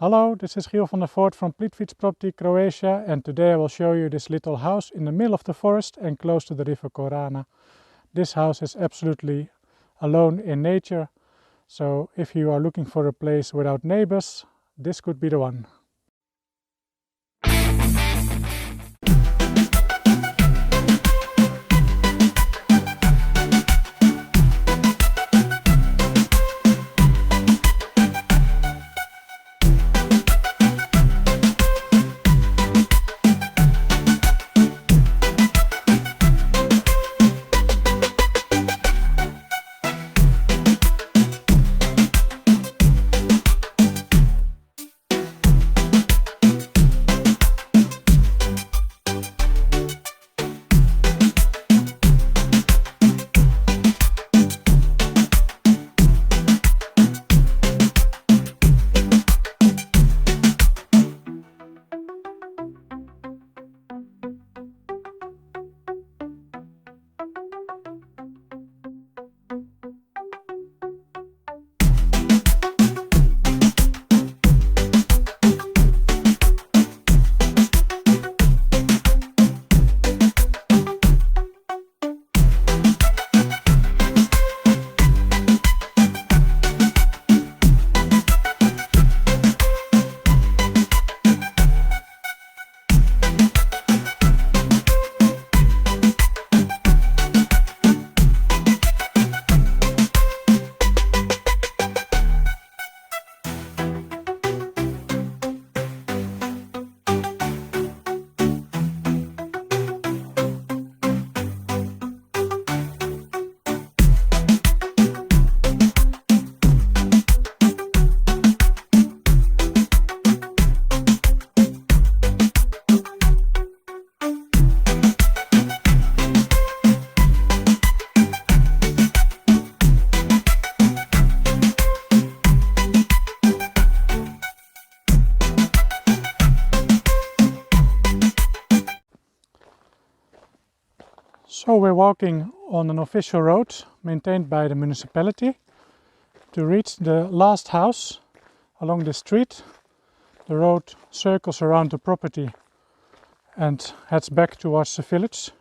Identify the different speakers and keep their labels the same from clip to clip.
Speaker 1: Hello, this is Giel van der Voort from Plitvice Property, Croatia, and today I will show you this little house in the middle of the forest and close to the river Korana. This house is absolutely alone in nature, so if you are looking for a place without neighbors, this could be the one. So we're walking on an official road maintained by the municipality to reach the last house along the street. The road circles around the property and heads back towards the village,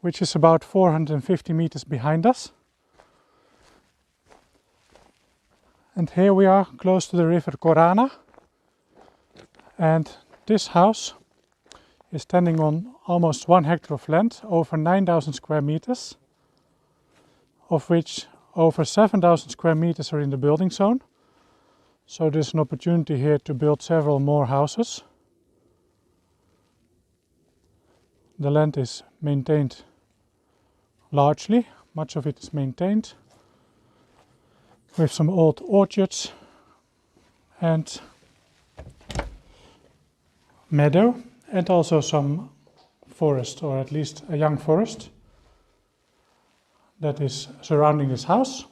Speaker 1: which is about 450 meters behind us. And here we are close to the river Korana, and this house is standing on almost 1 hectare of land, over 9,000 square meters, of which over 7,000 square meters are in the building zone. So there's an opportunity here to build several more houses. The land is maintained largely, much of it is maintained, with some old orchards and meadow, and also some forest, or at least a young forest, that is surrounding this house.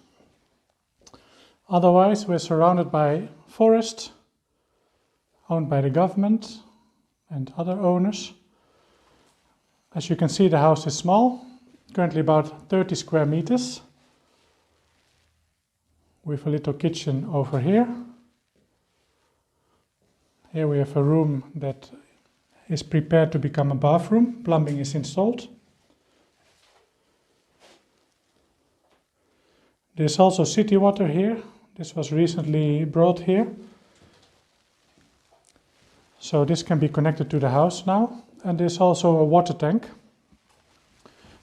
Speaker 1: Otherwise, we're surrounded by forest owned by the government and other owners. As you can see, the house is small, currently about 30 square meters, with a little kitchen over here. Here we have a room that is prepared to become a bathroom. Plumbing is installed. There's also city water here. This was recently brought here. So this can be connected to the house now. And there's also a water tank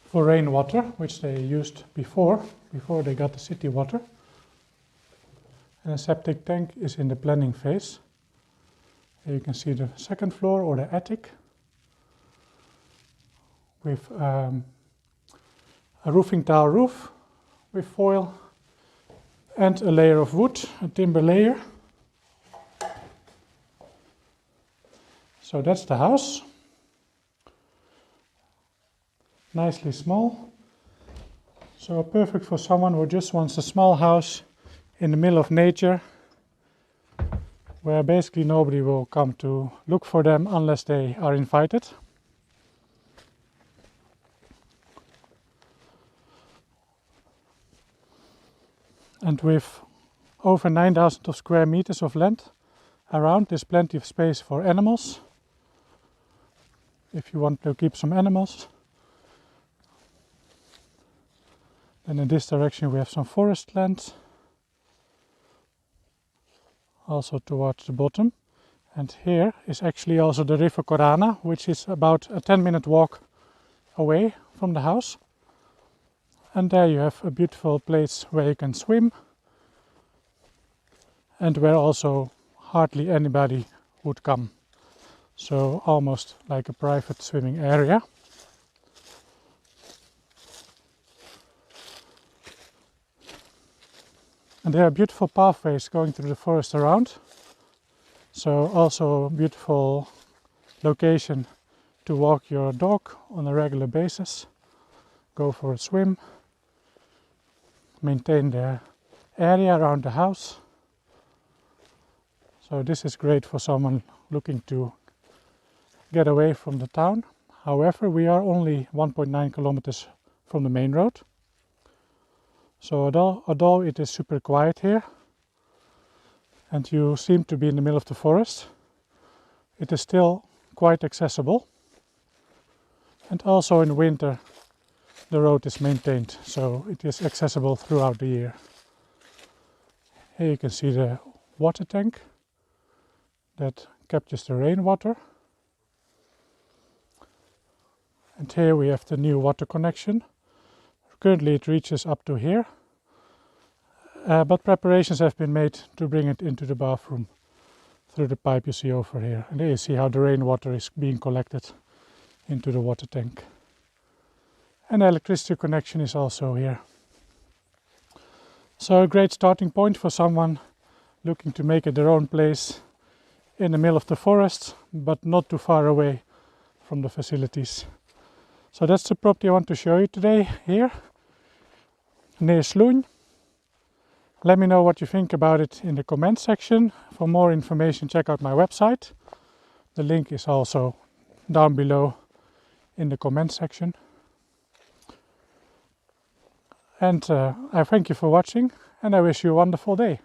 Speaker 1: for rainwater, which they used before they got the city water. And a septic tank is in the planning phase. Here you can see the second floor, or the attic, with a roofing tile roof with foil and a layer of wood, a timber layer. So that's the house. Nicely small. So perfect for someone who just wants a small house in the middle of nature, where basically nobody will come to look for them unless they are invited. And with over 9,000 square meters of land, Around there's plenty of space for animals, if you want to keep some animals. Then in this direction we have some forest land, also towards the bottom. And here is actually also the river Korana, which is about a 10-minute walk away from the house. And there you have a beautiful place where you can swim, and where also hardly anybody would come. So almost like a private swimming area. And there are beautiful pathways going through the forest around. So also a beautiful location to walk your dog on a regular basis, go for a swim, maintain the area around the house. So this is great for someone looking to get away from the town. However, we are only 1.9 kilometers from the main road. So although it is super quiet here, and you seem to be in the middle of the forest, it is still quite accessible. And also in winter the road is maintained, so it is accessible throughout the year. Here you can see the water tank that captures the rainwater. And here we have the new water connection. Currently it reaches up to here, but preparations have been made to bring it into the bathroom through the pipe you see over here. And there you see how the rainwater is being collected into the water tank. And the electricity connection is also here. So a great starting point for someone looking to make it their own place in the middle of the forest, but not too far away from the facilities. So that's the property I want to show you today here near Sloen. Let me know what you think about it in the comment section. For more information, check out my website. The link is also down below in the comment section. And I thank you for watching, and I wish you a wonderful day.